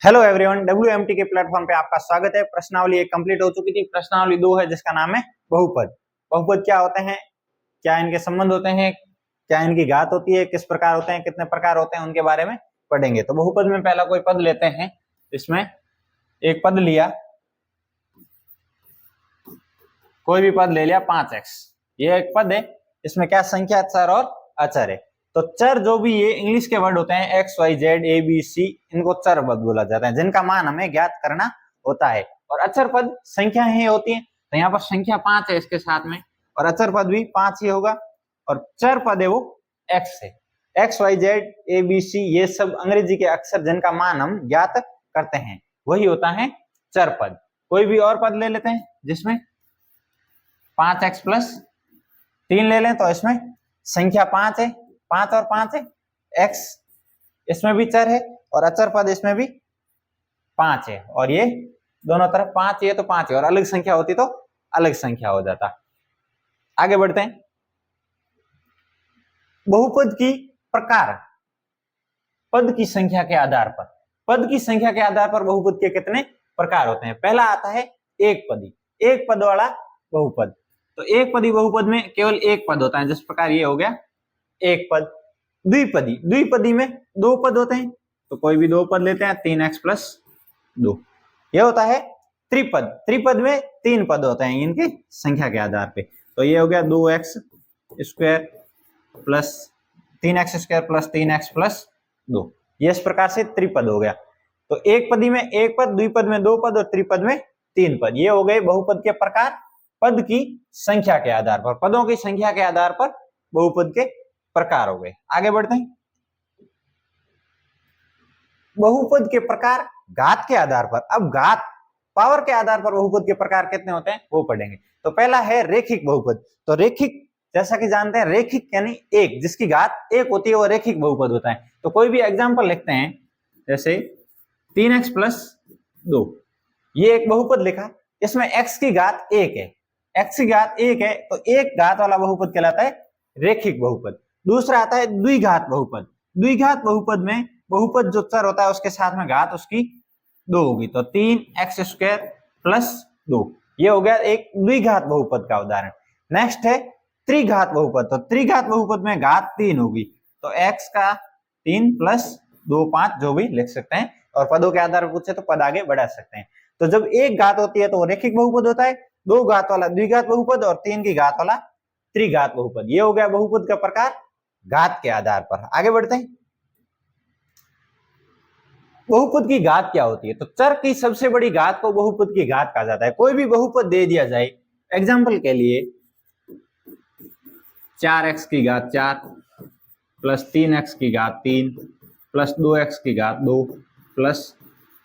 Hello everyone, WMT के platform पे आपका स्वागत है। प्रश्नावली एक कंप्लीट हो चुकी थी। प्रश्नावली 2 है जिसका नाम है बहुपद। बहुपद क्या होते हैं, क्या इनके संबंध होते हैं, क्या इनकी घात होती है, किस प्रकार होते हैं, कितने प्रकार होते हैं, उनके बारे में पढ़ेंगे। तो बहुपद में पहला कोई पद लेते हैं। इसमें एक पद लिया, कोई भी पद ले लिया 5x। ये एक पद है, इसमें क्या संख्या, चर और अचर है। तो चर जो भी ये इंग्लिश के वर्ड होते हैं x y z a b c, इनको चर पद बोला जाता है, जिनका मान हमें ज्ञात करना होता है। और अचर पद संख्या ही होती है। तो यहाँ पर संख्या 5 है इसके साथ में, और अचर पद भी 5 ही होगा। और चर पद है वो एक्स है। X y z a b c, ये सब अंग्रेजी के अक्षर जिनका मान हम ज्ञात करते हैं, वही होता है चर पद। कोई भी और पद ले लेते हैं जिसमें 5x प्लस 3 ले लें, तो इसमें संख्या 5 है, 5 और 5 है, x इसमें भी चर है और अचर पद इसमें भी 5 है। और ये दोनों तरफ 5 है तो 5 है, और अलग संख्या होती तो अलग संख्या हो जाता। आगे बढ़ते हैं। बहुपद की प्रकार, पद की संख्या के आधार पर, पद की संख्या के आधार पर बहुपद के कितने प्रकार होते हैं। पहला आता है एक पदी, एक पद वाला बहुपद। तो एक पदी बहुपद में केवल एक पद होता है, जिस प्रकार ये हो गया एक पद। द्विपदी, द्विपदी में दो पद होते हैं, तो कोई भी दो पद लेते हैं, 3x प्लस 2। यह होता है त्रिपद, त्रिपद में 3 पद होते हैं इनकी संख्या के आधार पे। तो ये हो गया 2x square plus 3x square plus 3x plus 2। ये इस प्रकार से त्रिपद हो गया। तो एक पदी में एक पद, द्विपद में 2 पद और त्रिपद में 3 पद। ये हो गए बहुपद के प्रकार पद की संख्या के आधार पर, पदों की संख्या के आधार पर बहुपद के प्रकार हो गए। आगे बढ़ते हैं। बहुपद के प्रकार घात के आधार पर। अब घात, पावर के आधार पर बहुपद के प्रकार कितने होते हैं वो पढ़ेंगे। तो पहला है रेखिक बहुपद। तो रेखिक, जैसा कि जानते हैं, रेखिक यानी एक, जिसकी घात एक होती है वो रेखिक बहुपद होता है। तो कोई भी एग्जांपल लिखते हैं, जैसे 3x प्लस 2, ये एक बहुपद लिखा, इसमें x की घात 1 है, x की घात 1 है, तो एक घात वाला बहुपद कहलाता है रेखिक बहुपद। दूसरा आता है द्विघात बहुपद। द्विघात बहुपद में बहुपद जो चर होता है उसके साथ में घात उसकी 2 होगी, तो 3x स्क्वायर प्लस 2। ये हो गया एक द्विघात बहुपद का उदाहरण। नेक्स्ट है त्रिघात बहुपद। तो त्रिघात बहुपद में घात 3 होगी, तो x का 3 प्लस 2 5 जो भी लिख सकते हैं, और पदों के आधार पर पूछे तो पद आगे बढ़ा सकते हैं। तो जब एक घात होती है तो वो रेखिक बहुपद होता है, 2 घात वाला द्विघात बहुपद और 3 की घात वाला त्रिघात बहुपद। ये हो गया बहुपद का प्रकार घात के आधार पर। आगे बढ़ते हैं। बहुपद की घात क्या होती है। तो चर की सबसे बड़ी घात को बहुपद की घात कहा जाता है। कोई भी बहुपद दे दिया जाए, एग्जांपल के लिए 4x की घात 4 प्लस 3x की घात 3 प्लस 2x की घात 2 प्लस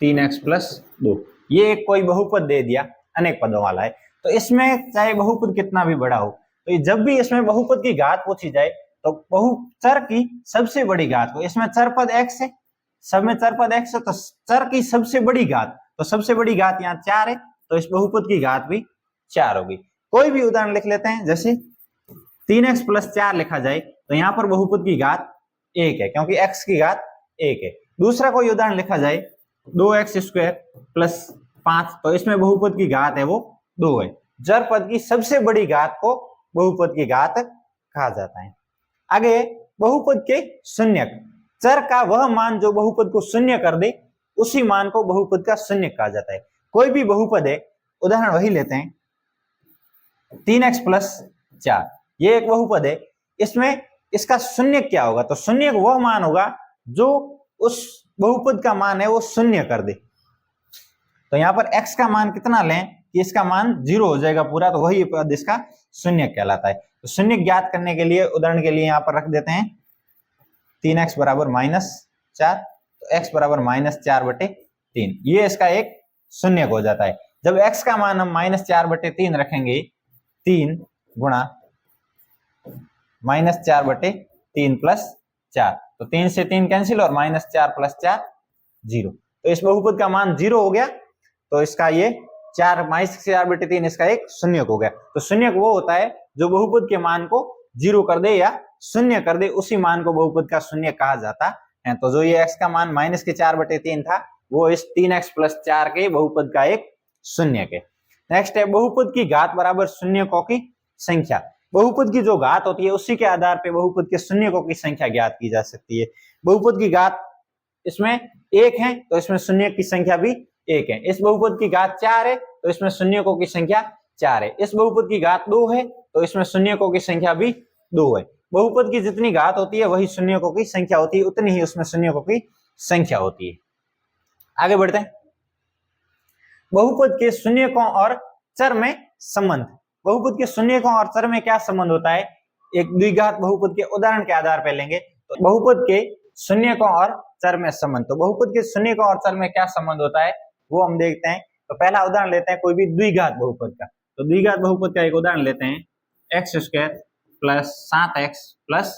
3x प्लस 2, ये एक कोई बहुपद दे दिया, अनेक पदों वाला है। तो इसमें चाहे बहुपद कितना भी बड़ा हो, तो जब भी इसमें बहुपद की घात पूछी जाए तो चर की सबसे बड़ी घात को, इसमें चर पद x है, सब में चर पद x है, तो चर की सबसे बड़ी घात, तो सबसे बड़ी घात यहाँ 4 है, तो इस बहुपद की घात भी 4 होगी। कोई भी उदाहरण लिख लेते हैं, जैसे 3x प्लस 4 लिखा जाए, तो यहाँ पर बहुपद की घात 1 है, क्योंकि x की घात 1 है। दूसरा कोई उदाहरण लिखा जाए 2x स्क्वायर प्लस 5, तो इसमें बहुपद की घात है वो 2 है। चर पद की सबसे बड़ी घात को बहुपद की घात कहा जाता है। आगे बहुपद के शून्यक, चर का वह मान जो बहुपद को शून्य कर दे, उसी मान को बहुपद का शून्यक कहा जाता है। कोई भी बहुपद है, उदाहरण वही लेते हैं 3x प्लस 4, ये एक बहुपद है, इसमें इसका शून्यक क्या होगा। तो शून्यक वह मान होगा जो उस बहुपद का मान है वो शून्य कर दे। तो यहाँ पर x का मान कितना लें कि इसका मान 0 हो जाएगा पूरा, तो वही पद इसका शून्य कहलाता है। तो शून्य ज्ञात करने के लिए उदाहरण के लिए यहाँ पर रख देते हैं 3x बराबर -4, तो x बराबर -4/3, ये इसका एक शून्य हो जाता है। जब x का मान हम -4/3 रखेंगे, 3 गुणा -4/3 प्लस 4, तो 3 से 3 कैंसिल और -4 प्लस 4 0, तो इस बहुपद का मान 0 हो गया। तो इसका ये 4 -4/3 इसका एक शून्यक हो गया। तो शून्यक वो होता है जो बहुपद के मान को 0 कर दे या शून्य कर दे, उसी मान को बहुपद का शून्यक कहा जाता है। तो जो ये x का मान -4/3 था, वो इस 3x + 4 के बहुपद का एक शून्य के। नेक्स्ट है बहुपद की घात बराबर शून्यकों की संख्या। बहुपद की जो घात होती है उसी के आधार पे बहुपद के शून्यकों की संख्या ज्ञात की जा सकती है। बहुपद की घात इसमें 1 है तो इसमें शून्य की संख्या भी 1 है। इस बहुपद की घात 4 है तो इसमें शून्यकों की संख्या 4 है। इस बहुपद की घात 2 है तो इसमें शून्यकों की संख्या भी 2 है। बहुपद की जितनी घात होती है वही शून्यकों की संख्या होती है, उतनी ही उसमें शून्यकों की संख्या होती है। आगे बढ़ते हैं। बहुपद के शून्यकों और चर में संबंध। बहुपद के शून्यकों और चर में क्या संबंध होता है, एक द्विघात बहुपद के उदाहरण के आधार पर लेंगे। तो बहुपद के शून्यकों और चर में संबंध, तो बहुपद के शून्यकों और चर में क्या संबंध होता है वो हम देखते हैं। तो पहला उदाहरण लेते हैं कोई भी द्विघात बहुपद का। तो द्विघात बहुपद का एक उदाहरण लेते हैं, x² + 7x +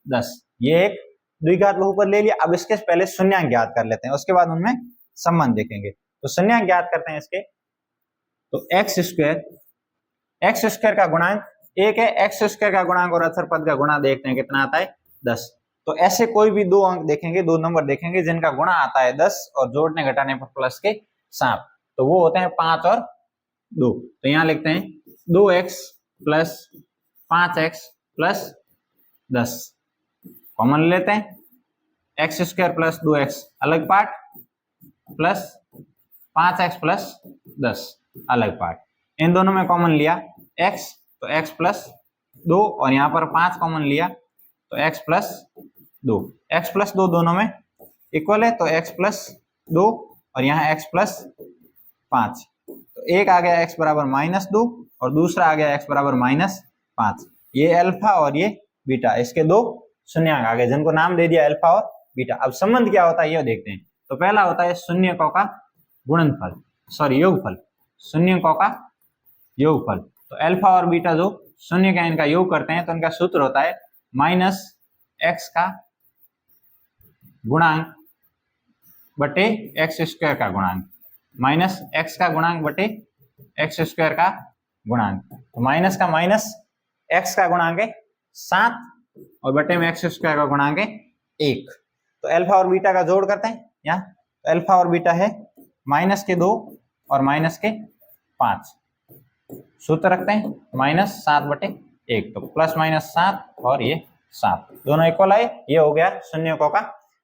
10। ये एक द्विघात बहुपद ले लिया। अब इसके पहले शून्यांक ज्ञात कर लेते हैं, उसके बाद उनमें संबंध देखेंगे। तो शून्यांक ज्ञात करते हैं इसके। तो x² का गुणांक 1 है, x² का गुणांक और अचर पद का गुणा देखते हैं कितना आता है 10। तो ऐसे कोई भी दो अंक देखेंगे, दो नंबर देखेंगे जिनका गुणा आता है 10 और जोड़ने घटाने पर प्लस के साथ, तो वो होते हैं 5 और 2। तो यहां लिखते हैं 2x + 5x + 10 कॉमन लेते हैं। x² + 2x अलग पार्ट प्लस 5x + 10 अलग पार्ट। इन दोनों में कॉमन लिया x, तो x + 2 और यहाँ पर 5 कॉमन लिया तो x + 2। x + 2 दोनों में इक्वल है तो x + 2 और यहाँ x + 5। तो एक आ गया x = -2 और दूसरा आ गया x = -5। ये अल्फा और ये बीटा, इसके दो शून्यांक आ गए जिनको नाम दे दिया अल्फा और बीटा। अब संबंध क्या होता है ये देखते हैं। तो पहला होता है शून्यकों का गुणनफल, सॉरी योगफल, शून्यकों का योगफल। तो अल्फा और बीटा जो शून्य का इनका योग करते हैं तो इनका सूत्र होता है -x का गुणांक बटे x² का गुणांक, -x का गुणांक बटे x² का गुणांक। तो माइनस का माइनस x का गुणांक है 7 और बटे में x² का गुणांक है 1। तो अल्फा और बीटा का जोड़ करते हैं यहाँ। तो अल्फा और बीटा है -2 और -5। सूत्र रखते हैं -7/1, तो +-7 और ये 7 दोनों इक्वल आए। ये हो गया शून्यकों का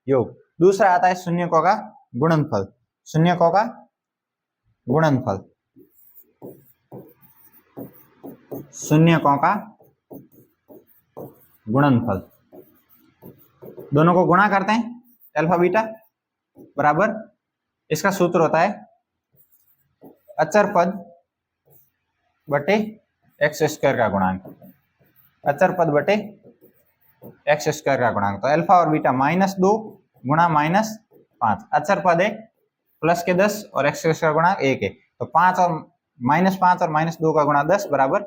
योग। दूसरा आता है शून्यकों का गुणनफल। शून्यकों का गुणनफल, शून्यकों का गुणनफल, दोनों को गुणा करते हैं अल्फा बीटा बराबर, इसका सूत्र होता है अचर पद बटे x² का गुणांक, अचर पद बटे x² का गुणांक। तो अल्फा और बीटा -2 गुणा -5, अचर पद है +10 और x² का गुणांक 1 है। तो 5 और -5 और -2 का गुणा 10 बराबर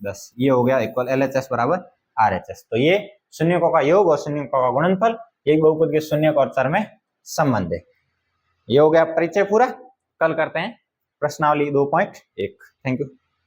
10। ये हो गया इक्वल LHS बराबर RHS। तो ये शून्यकों का योग और शून्यकों का गुणनफल, एक बहुपद के शून्यक और चर में संबंध है। ये हो गया परिचय पूरा। कल करते हैं प्रश्नावली 2.1। Thank you.